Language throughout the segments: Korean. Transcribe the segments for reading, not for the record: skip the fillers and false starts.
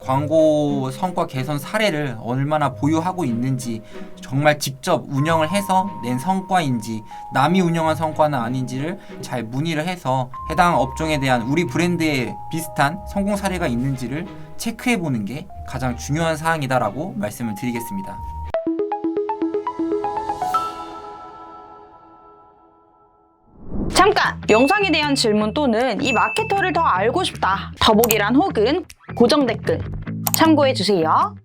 광고 성과 개선 사례를 얼마나 보유하고 있는지, 정말 직접 운영을 해서 낸 성과인지 남이 운영한 성과는 아닌지를 잘 문의를 해서 해당 업종에 대한 우리 브랜드에 비슷한 성공 사례가 있는지를 체크해보는 게 가장 중요한 사항이다라고 말씀을 드리겠습니다. 잠깐! 영상에 대한 질문 또는 이 마케터를 더 알고 싶다. 더보기란 혹은 고정 댓글 참고해주세요.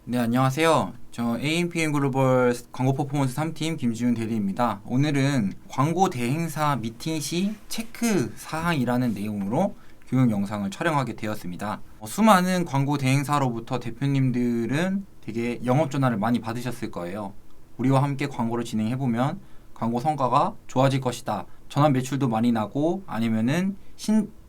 네, 안녕하세요. 저 AMPM 글로벌 광고 퍼포먼스 3팀 김지훈 대리입니다. 오늘은 광고 대행사 미팅 시 체크 사항이라는 내용으로 교육 영상을 촬영하게 되었습니다. 수많은 광고 대행사로부터 대표님들은 되게 영업 전화를 많이 받으셨을 거예요. 우리와 함께 광고를 진행해보면 광고 성과가 좋아질 것이다. 전환 매출도 많이 나고 아니면은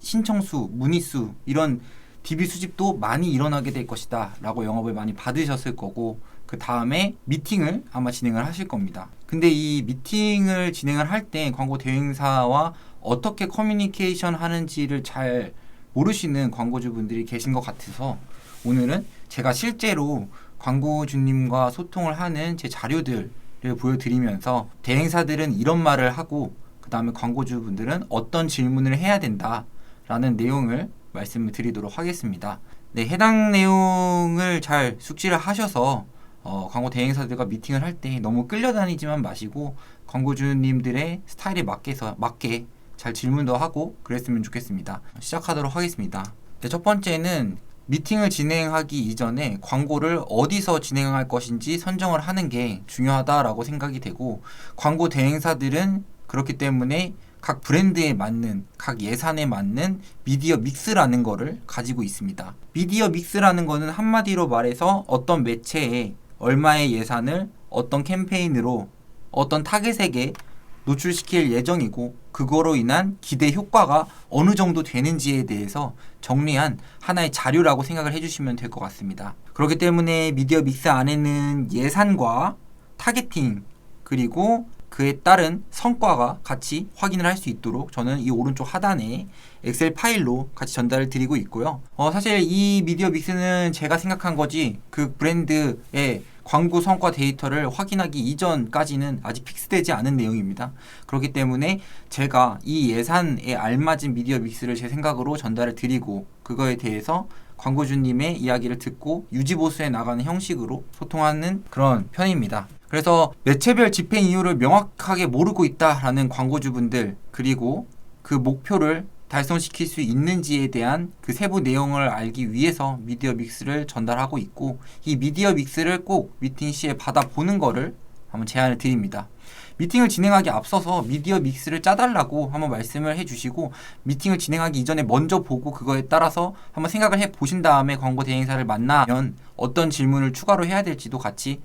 신청수, 문의수 이런 DB 수집도 많이 일어나게 될 것이다 라고 영업을 많이 받으셨을 거고, 그 다음에 미팅을 아마 진행을 하실 겁니다. 근데 이 미팅을 진행을 할 때 광고 대행사와 어떻게 커뮤니케이션 하는지를 잘 모르시는 광고주분들이 계신 것 같아서 오늘은 제가 실제로 광고주님과 소통을 하는 제 자료들을 보여드리면서 대행사들은 이런 말을 하고 그 다음에 광고주분들은 어떤 질문을 해야 된다라는 내용을 말씀을 드리도록 하겠습니다. 네, 해당 내용을 잘 숙지를 하셔서 광고 대행사들과 미팅을 할 때 너무 끌려다니지만 마시고 광고주님들의 스타일에 맞게 잘 질문도 하고 그랬으면 좋겠습니다. 시작하도록 하겠습니다. 네, 첫 번째는 미팅을 진행하기 이전에 광고를 어디서 진행할 것인지 선정을 하는 게 중요하다라고 생각이 되고, 광고 대행사들은 그렇기 때문에 각 브랜드에 맞는, 각 예산에 맞는 미디어 믹스라는 거를 가지고 있습니다. 미디어 믹스라는 거는 한마디로 말해서 어떤 매체에 얼마의 예산을 어떤 캠페인으로 어떤 타겟에게 노출시킬 예정이고, 그거로 인한 기대 효과가 어느 정도 되는지에 대해서 정리한 하나의 자료라고 생각을 해주시면 될 것 같습니다. 그렇기 때문에 미디어 믹스 안에는 예산과 타겟팅 그리고 그에 따른 성과가 같이 확인을 할 수 있도록 저는 이 오른쪽 하단에 엑셀 파일로 같이 전달을 드리고 있고요. 사실 이 미디어 믹스는 제가 생각한 거지 그 브랜드의 광고 성과 데이터를 확인하기 이전까지는 아직 픽스되지 않은 내용입니다. 그렇기 때문에 제가 이 예산에 알맞은 미디어 믹스를 제 생각으로 전달을 드리고, 그거에 대해서 광고주님의 이야기를 듣고 유지보수해 나가는 형식으로 소통하는 그런 편입니다. 그래서 매체별 집행 이유를 명확하게 모르고 있다라는 광고주분들, 그리고 그 목표를 달성시킬 수 있는지에 대한 그 세부 내용을 알기 위해서 미디어 믹스를 전달하고 있고, 이 미디어 믹스를 꼭 미팅 시에 받아보는 거를 한번 제안을 드립니다. 미팅을 진행하기 앞서서 미디어 믹스를 짜달라고 한번 말씀을 해주시고, 미팅을 진행하기 이전에 먼저 보고 그거에 따라서 한번 생각을 해보신 다음에 광고 대행사를 만나면 어떤 질문을 추가로 해야 될지도 같이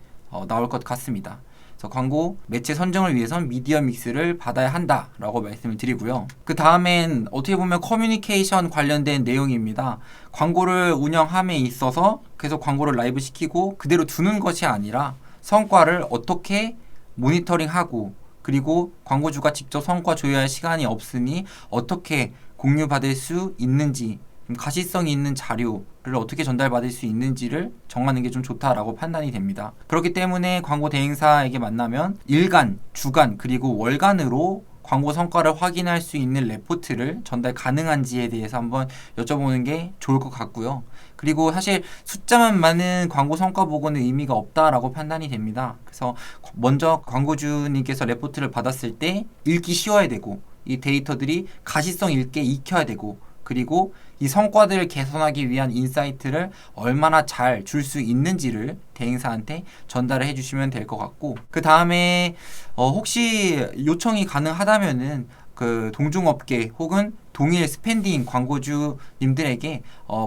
나올 것 같습니다. 그래서 광고 매체 선정을 위해선 미디어 믹스를 받아야 한다라고 말씀을 드리고요. 그 다음엔 어떻게 보면 커뮤니케이션 관련된 내용입니다. 광고를 운영함에 있어서 계속 광고를 라이브 시키고 그대로 두는 것이 아니라 성과를 어떻게 모니터링하고, 그리고 광고주가 직접 성과 조회할 시간이 없으니 어떻게 공유받을 수 있는지, 가시성이 있는 자료를 어떻게 전달받을 수 있는지를 정하는 게 좀 좋다라고 판단이 됩니다. 그렇기 때문에 광고 대행사에게 만나면 일간, 주간, 그리고 월간으로 광고 성과를 확인할 수 있는 레포트를 전달 가능한지에 대해서 한번 여쭤보는 게 좋을 것 같고요. 그리고 사실 숫자만 많은 광고 성과 보고는 의미가 없다라고 판단이 됩니다. 그래서 먼저 광고주님께서 레포트를 받았을 때 읽기 쉬워야 되고, 이 데이터들이 가시성 있게 익혀야 되고, 그리고 이 성과들을 개선하기 위한 인사이트를 얼마나 잘 줄 수 있는지를 대행사한테 전달을 해주시면 될 것 같고, 그 다음에 혹시 요청이 가능하다면은 그 동종업계 혹은 동일 스펜딩 광고주님들에게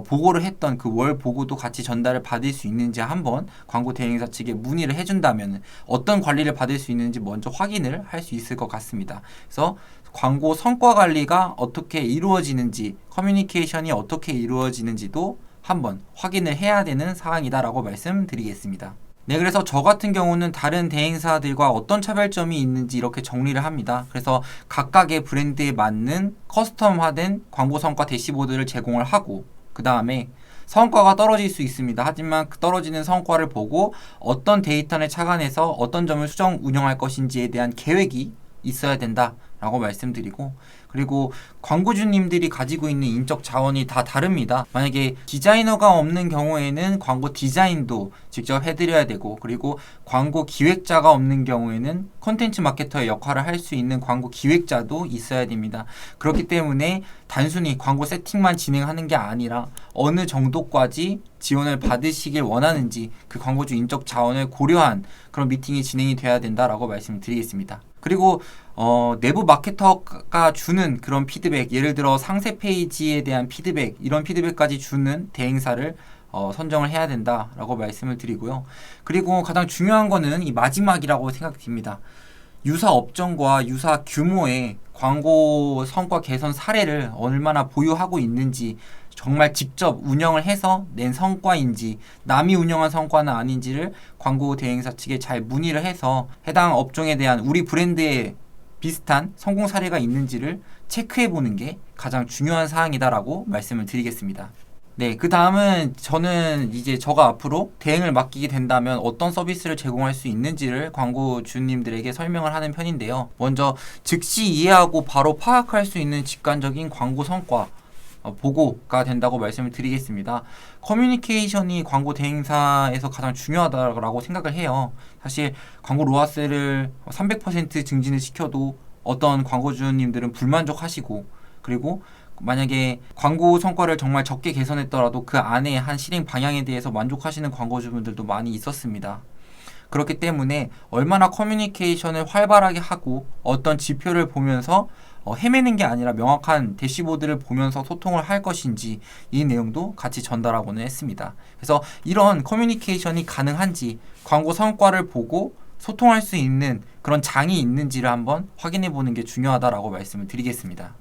보고를 했던 그 월 보고도 같이 전달을 받을 수 있는지 한번 광고 대행사 측에 문의를 해준다면 어떤 관리를 받을 수 있는지 먼저 확인을 할 수 있을 것 같습니다. 그래서 광고 성과 관리가 어떻게 이루어지는지, 커뮤니케이션이 어떻게 이루어지는지도 한번 확인을 해야 되는 사항이다라고 말씀드리겠습니다. 네, 그래서 저 같은 경우는 다른 대행사들과 어떤 차별점이 있는지 이렇게 정리를 합니다. 그래서 각각의 브랜드에 맞는 커스텀화된 광고 성과 대시보드를 제공을 하고, 그 다음에 성과가 떨어질 수 있습니다. 하지만 그 떨어지는 성과를 보고 어떤 데이터를 착안해서 어떤 점을 수정 운영할 것인지에 대한 계획이 있어야 된다라고 말씀드리고, 그리고 광고주님들이 가지고 있는 인적 자원이 다 다릅니다. 만약에 디자이너가 없는 경우에는 광고 디자인도 직접 해드려야 되고, 그리고 광고 기획자가 없는 경우에는 콘텐츠 마케터의 역할을 할 수 있는 광고 기획자도 있어야 됩니다. 그렇기 때문에 단순히 광고 세팅만 진행하는 게 아니라 어느 정도까지 지원을 받으시길 원하는지 그 광고주 인적 자원을 고려한 그런 미팅이 진행이 돼야 된다라고 말씀드리겠습니다. 그리고 내부 마케터가 주는 그런 피드백, 예를 들어 상세 페이지에 대한 피드백, 이런 피드백까지 주는 대행사를 선정을 해야 된다라고 말씀을 드리고요. 그리고 가장 중요한 거는 이 마지막이라고 생각됩니다. 유사 업종과 유사 규모의 광고 성과 개선 사례를 얼마나 보유하고 있는지, 정말 직접 운영을 해서 낸 성과인지 남이 운영한 성과는 아닌지를 광고 대행사 측에 잘 문의를 해서 해당 업종에 대한 우리 브랜드에 비슷한 성공 사례가 있는지를 체크해 보는 게 가장 중요한 사항이다라고 말씀을 드리겠습니다. 네, 그 다음은 저는 이제 저가 앞으로 대행을 맡기게 된다면 어떤 서비스를 제공할 수 있는지를 광고주님들에게 설명을 하는 편인데요. 먼저 즉시 이해하고 바로 파악할 수 있는 직관적인 광고 성과 보고가 된다고 말씀을 드리겠습니다. 커뮤니케이션이 광고 대행사에서 가장 중요하다고 생각을 해요. 사실 광고 로아스를 300% 증진을 시켜도 어떤 광고주님들은 불만족하시고, 그리고 만약에 광고 성과를 정말 적게 개선했더라도 그 안에 한 실행 방향에 대해서 만족하시는 광고주분들도 많이 있었습니다. 그렇기 때문에 얼마나 커뮤니케이션을 활발하게 하고 어떤 지표를 보면서 헤매는 게 아니라 명확한 대시보드를 보면서 소통을 할 것인지, 이 내용도 같이 전달하고는 했습니다. 그래서 이런 커뮤니케이션이 가능한지 광고 성과를 보고 소통할 수 있는 그런 장이 있는지를 한번 확인해 보는 게 중요하다라고 말씀을 드리겠습니다.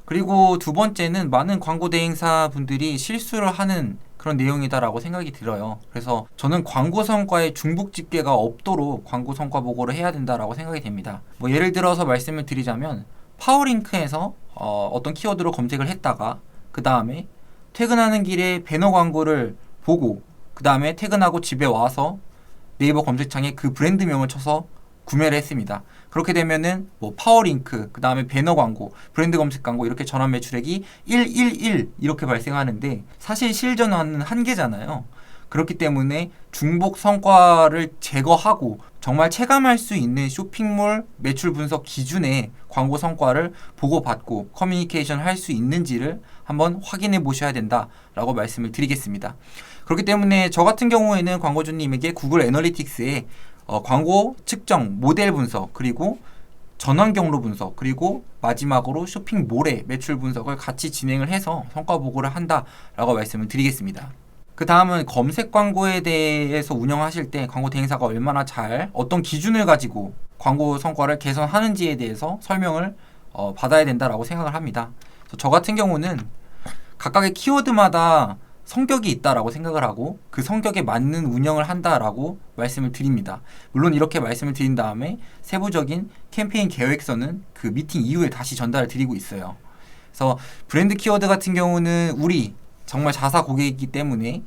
그리고 두 번째는 많은 광고 대행사 분들이 실수를 하는 그런 내용이다라고 생각이 들어요. 그래서 저는 광고 성과에 중복 집계가 없도록 광고 성과 보고를 해야 된다라고 생각이 됩니다. 예를 들어서 말씀을 드리자면 파워링크에서 어떤 키워드로 검색을 했다가 그 다음에 퇴근하는 길에 배너 광고를 보고 그 다음에 퇴근하고 집에 와서 네이버 검색창에 그 브랜드명을 쳐서 구매를 했습니다. 그렇게 되면은 파워링크, 그 다음에 배너 광고, 브랜드 검색 광고 이렇게 전환 매출액이 111 이렇게 발생하는데 사실 실전화는 한계잖아요. 그렇기 때문에 중복 성과를 제거하고 정말 체감할 수 있는 쇼핑몰 매출 분석 기준의 광고 성과를 보고받고 커뮤니케이션 할 수 있는지를 한번 확인해 보셔야 된다라고 말씀을 드리겠습니다. 그렇기 때문에 저 같은 경우에는 광고주님에게 구글 애널리틱스에 광고 측정 모델 분석, 그리고 전환 경로 분석, 그리고 마지막으로 쇼핑몰의 매출 분석을 같이 진행을 해서 성과 보고를 한다라고 말씀을 드리겠습니다. 그 다음은 검색 광고에 대해서 운영하실 때 광고 대행사가 얼마나 잘 어떤 기준을 가지고 광고 성과를 개선하는지에 대해서 설명을 받아야 된다라고 생각을 합니다. 그래서 저 같은 경우는 각각의 키워드마다 성격이 있다라고 생각을 하고 그 성격에 맞는 운영을 한다라고 말씀을 드립니다. 물론 이렇게 말씀을 드린 다음에 세부적인 캠페인 계획서는 그 미팅 이후에 다시 전달을 드리고 있어요. 그래서 브랜드 키워드 같은 경우는 우리 정말 자사 고객이기 때문에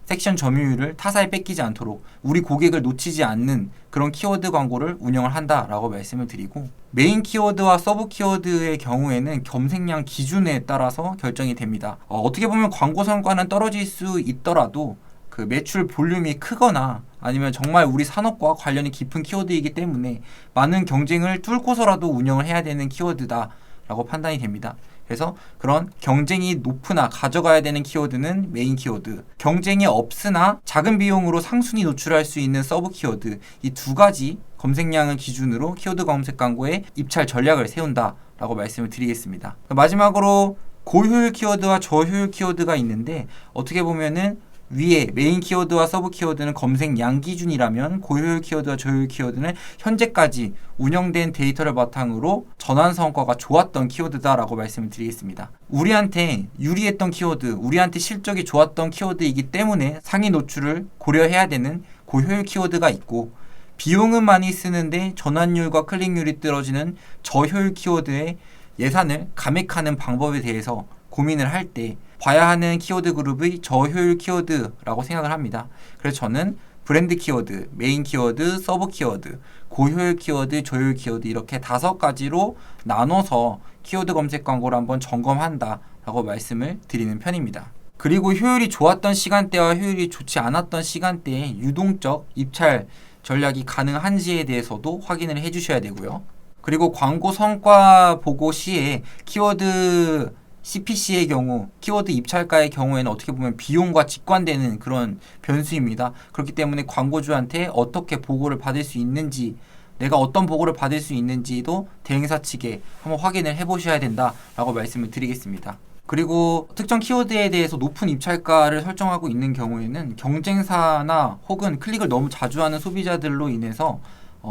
섹션 점유율을 타사에 뺏기지 않도록 우리 고객을 놓치지 않는 그런 키워드 광고를 운영을 한다라고 말씀을 드리고, 메인 키워드와 서브 키워드의 경우에는 검색량 기준에 따라서 결정이 됩니다. 어떻게 보면 광고 성과는 떨어질 수 있더라도 그 매출 볼륨이 크거나 아니면 정말 우리 산업과 관련이 깊은 키워드이기 때문에 많은 경쟁을 뚫고서라도 운영을 해야 되는 키워드다라고 판단이 됩니다. 그래서 그런 경쟁이 높으나 가져가야 되는 키워드는 메인 키워드, 경쟁이 없으나 작은 비용으로 상순위 노출할 수 있는 서브 키워드, 이 두 가지 검색량을 기준으로 키워드 검색 광고의 입찰 전략을 세운다라고 말씀을 드리겠습니다. 마지막으로 고효율 키워드와 저효율 키워드가 있는데, 어떻게 보면은 위에 메인 키워드와 서브 키워드는 검색량 기준이라면 고효율 키워드와 저효율 키워드는 현재까지 운영된 데이터를 바탕으로 전환 성과가 좋았던 키워드다라고 말씀을 드리겠습니다. 우리한테 유리했던 키워드, 우리한테 실적이 좋았던 키워드이기 때문에 상위 노출을 고려해야 되는 고효율 키워드가 있고, 비용은 많이 쓰는데 전환율과 클릭률이 떨어지는 저효율 키워드의 예산을 감액하는 방법에 대해서 고민을 할 때 봐야 하는 키워드 그룹의 저효율 키워드라고 생각을 합니다. 그래서 저는 브랜드 키워드, 메인 키워드, 서브 키워드, 고효율 키워드, 저효율 키워드 이렇게 5가지로 나눠서 키워드 검색 광고를 한번 점검한다라고 말씀을 드리는 편입니다. 그리고 효율이 좋았던 시간대와 효율이 좋지 않았던 시간대에 유동적 입찰 전략이 가능한지에 대해서도 확인을 해주셔야 되고요. 그리고 광고 성과 보고 시에 키워드 CPC의 경우, 키워드 입찰가의 경우에는 어떻게 보면 비용과 직관되는 그런 변수입니다. 그렇기 때문에 광고주한테 어떻게 보고를 받을 수 있는지, 내가 어떤 보고를 받을 수 있는지도 대행사 측에 한번 확인을 해보셔야 된다라고 말씀을 드리겠습니다. 그리고 특정 키워드에 대해서 높은 입찰가를 설정하고 있는 경우에는 경쟁사나 혹은 클릭을 너무 자주 하는 소비자들로 인해서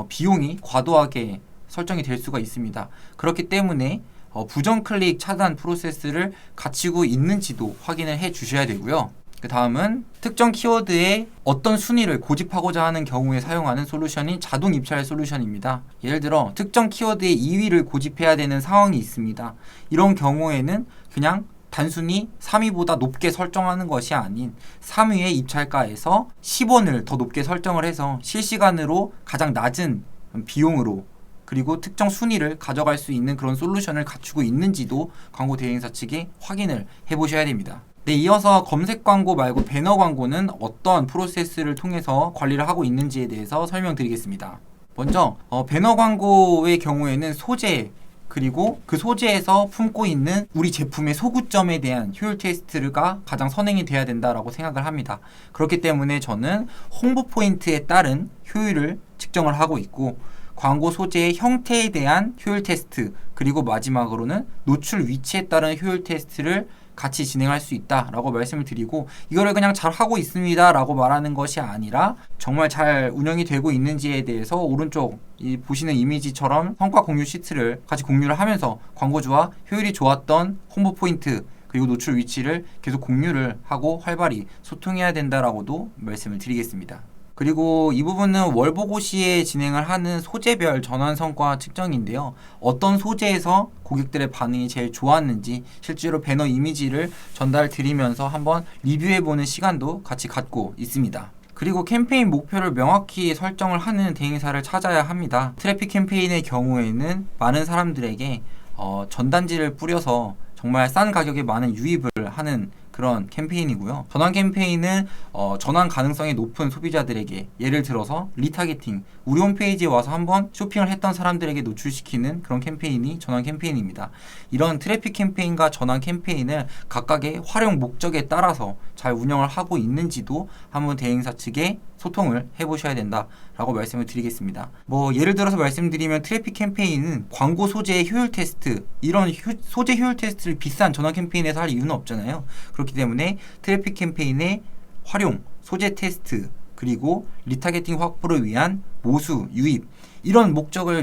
비용이 과도하게 설정이 될 수가 있습니다. 그렇기 때문에 부정 클릭 차단 프로세스를 갖추고 있는지도 확인을 해 주셔야 되고요. 그 다음은 특정 키워드에 어떤 순위를 고집하고자 하는 경우에 사용하는 솔루션이 자동 입찰 솔루션입니다. 예를 들어 특정 키워드의 2위를 고집해야 되는 상황이 있습니다. 이런 경우에는 그냥 단순히 3위보다 높게 설정하는 것이 아닌 3위의 입찰가에서 10원을 더 높게 설정을 해서 실시간으로 가장 낮은 비용으로 그리고 특정 순위를 가져갈 수 있는 그런 솔루션을 갖추고 있는지도 광고 대행사 측에 확인을 해보셔야 됩니다. 네, 이어서 검색 광고 말고 배너 광고는 어떤 프로세스를 통해서 관리를 하고 있는지에 대해서 설명드리겠습니다. 먼저 배너 광고의 경우에는 소재 그리고 그 소재에서 품고 있는 우리 제품의 소구점에 대한 효율 테스트가 가장 선행이 돼야 된다라고 생각을 합니다. 그렇기 때문에 저는 홍보 포인트에 따른 효율을 측정을 하고 있고 광고 소재의 형태에 대한 효율 테스트 그리고 마지막으로는 노출 위치에 따른 효율 테스트를 같이 진행할 수 있다라고 말씀을 드리고 이거를 그냥 잘 하고 있습니다 라고 말하는 것이 아니라 정말 잘 운영이 되고 있는지에 대해서 오른쪽 이 보시는 이미지처럼 성과 공유 시트를 같이 공유를 하면서 광고주와 효율이 좋았던 홍보 포인트 그리고 노출 위치를 계속 공유를 하고 활발히 소통해야 된다라고도 말씀을 드리겠습니다. 그리고 이 부분은 월보고 시에 진행을 하는 소재별 전환 성과 측정인데요. 어떤 소재에서 고객들의 반응이 제일 좋았는지 실제로 배너 이미지를 전달 드리면서 한번 리뷰해보는 시간도 같이 갖고 있습니다. 그리고 캠페인 목표를 명확히 설정을 하는 대행사를 찾아야 합니다. 트래픽 캠페인의 경우에는 많은 사람들에게 전단지를 뿌려서 정말 싼 가격에 많은 유입을 하는 그런 캠페인이고요. 전환 캠페인은 전환 가능성이 높은 소비자들에게 예를 들어서 리타겟팅, 우리 홈페이지에 와서 한번 쇼핑을 했던 사람들에게 노출시키는 그런 캠페인이 전환 캠페인입니다. 이런 트래픽 캠페인과 전환 캠페인을 각각의 활용 목적에 따라서 잘 운영을 하고 있는지도 한번 대행사 측에 소통을 해보셔야 된다라고 말씀을 드리겠습니다. 예를 들어서 말씀드리면 트래픽 캠페인은 광고 소재의 효율 테스트 이런 소재 효율 테스트를 비싼 전환 캠페인에서 할 이유는 없잖아요. 그렇기 때문에 트래픽 캠페인의 활용, 소재 테스트 그리고 리타겟팅 확보를 위한 모수, 유입 이런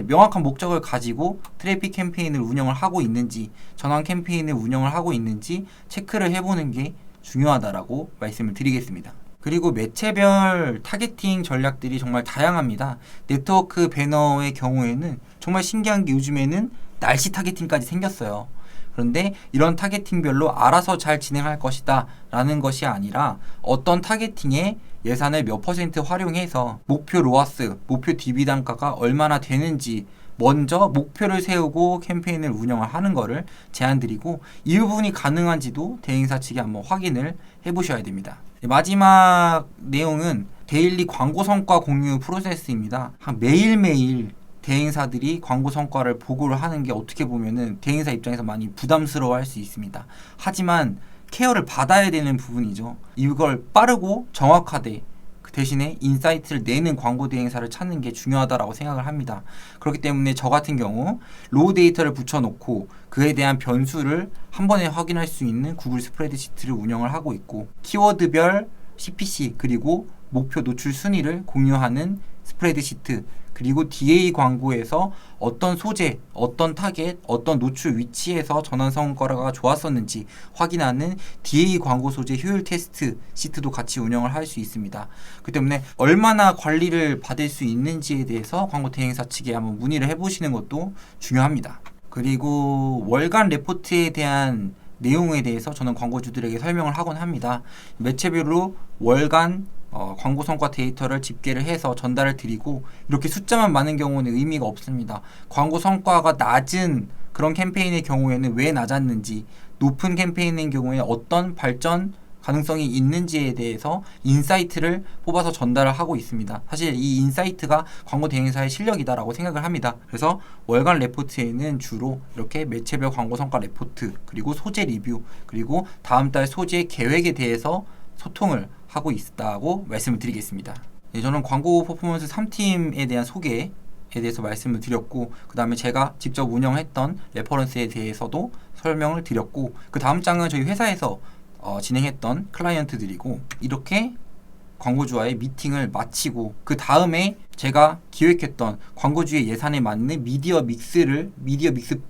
명확한 목적을 가지고 트래픽 캠페인을 운영을 하고 있는지 전환 캠페인을 운영을 하고 있는지 체크를 해보는 게 중요하다라고 말씀을 드리겠습니다. 그리고 매체별 타겟팅 전략들이 정말 다양합니다. 네트워크 배너의 경우에는 정말 신기한 게 요즘에는 날씨 타겟팅까지 생겼어요. 그런데 이런 타겟팅별로 알아서 잘 진행할 것이다 라는 것이 아니라 어떤 타겟팅에 예산을 몇 % 활용해서 목표 로아스, 목표 DB 단가가 얼마나 되는지 먼저 목표를 세우고 캠페인을 운영을 하는 것을 제안드리고 이 부분이 가능한지도 대행사 측에 한번 확인을 해보셔야 됩니다. 마지막 내용은 데일리 광고 성과 공유 프로세스입니다. 매일매일 대행사들이 광고 성과를 보고를 하는 게 어떻게 보면은 대행사 입장에서 많이 부담스러워 할 수 있습니다. 하지만 케어를 받아야 되는 부분이죠. 이걸 빠르고 정확하게 그 대신에 인사이트를 내는 광고 대행사를 찾는 게 중요하다고 생각을 합니다. 그렇기 때문에 저 같은 경우 로우 데이터를 붙여놓고 그에 대한 변수를 한 번에 확인할 수 있는 구글 스프레드시트를 운영을 하고 있고 키워드별 CPC 그리고 목표 노출 순위를 공유하는 스프레드시트 그리고 DA 광고에서 어떤 소재, 어떤 타겟, 어떤 노출 위치에서 전환 성과가 좋았었는지 확인하는 DA 광고 소재 효율 테스트 시트도 같이 운영을 할 수 있습니다. 그 때문에 얼마나 관리를 받을 수 있는지에 대해서 광고 대행사 측에 한번 문의를 해보시는 것도 중요합니다. 그리고 월간 레포트에 대한 내용에 대해서 저는 광고주들에게 설명을 하곤 합니다. 매체별로 월간 광고 성과 데이터를 집계를 해서 전달을 드리고, 이렇게 숫자만 많은 경우는 의미가 없습니다. 광고 성과가 낮은 그런 캠페인의 경우에는 왜 낮았는지, 높은 캠페인의 경우에 어떤 발전 가능성이 있는지에 대해서 인사이트를 뽑아서 전달을 하고 있습니다. 사실 이 인사이트가 광고 대행사의 실력이다라고 생각을 합니다. 그래서 월간 레포트에는 주로 이렇게 매체별 광고 성과 레포트, 그리고 소재 리뷰, 그리고 다음 달 소재 계획에 대해서 소통을 하고 있다고 말씀을 드리겠습니다. 네, 저는 광고 퍼포먼스 3팀에 대한 소개에 대해서 말씀을 드렸고, 그 다음에 제가 직접 운영했던 레퍼런스에 대해서도 설명을 드렸고, 그 다음 장은 저희 회사에서 진행했던 클라이언트들이고, 이렇게 광고주와의 미팅을 마치고 그 다음에 제가 기획했던 광고주의 예산에 맞는 미디어 믹스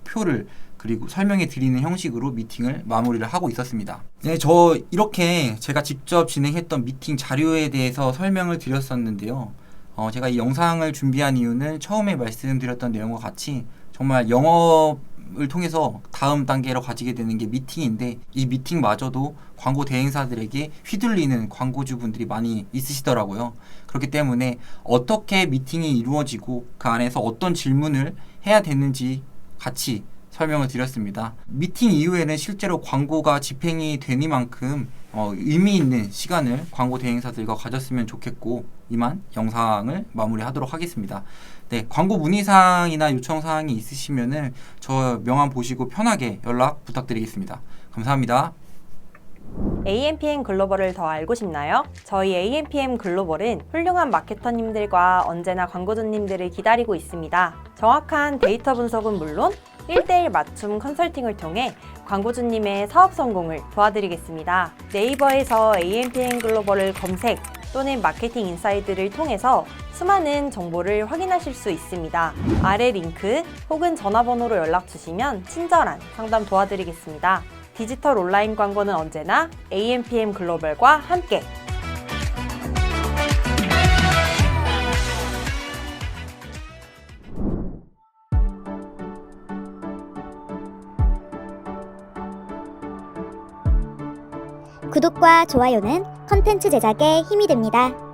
표를 그리고 설명해 드리는 형식으로 미팅을 마무리를 하고 있었습니다. 네, 저 이렇게 제가 직접 진행했던 미팅 자료에 대해서 설명을 드렸었는데요. 제가 이 영상을 준비한 이유는 처음에 말씀드렸던 내용과 같이 정말 영업을 통해서 다음 단계로 가지게 되는 게 미팅인데, 이 미팅마저도 광고 대행사들에게 휘둘리는 광고주분들이 많이 있으시더라고요. 그렇기 때문에 어떻게 미팅이 이루어지고 그 안에서 어떤 질문을 해야 되는지 같이 설명을 드렸습니다. 미팅 이후에는 실제로 광고가 집행이 되니만큼 의미 있는 시간을 광고 대행사들과 가졌으면 좋겠고, 이만 영상을 마무리하도록 하겠습니다. 네, 광고 문의사항이나 요청사항이 있으시면은 저 명함 보시고 편하게 연락 부탁드리겠습니다. 감사합니다. AMPM 글로벌을 더 알고 싶나요? 저희 AMPM 글로벌은 훌륭한 마케터님들과 언제나 광고주님들을 기다리고 있습니다. 정확한 데이터 분석은 물론 1:1 맞춤 컨설팅을 통해 광고주님의 사업 성공을 도와드리겠습니다. 네이버에서 AMPM 글로벌을 검색 또는 마케팅 인사이드를 통해서 수많은 정보를 확인하실 수 있습니다. 아래 링크 혹은 전화번호로 연락 주시면 친절한 상담 도와드리겠습니다. 디지털 온라인 광고는 언제나 AMPM 글로벌과 함께. 구독과 좋아요는 컨텐츠 제작에 힘이 됩니다.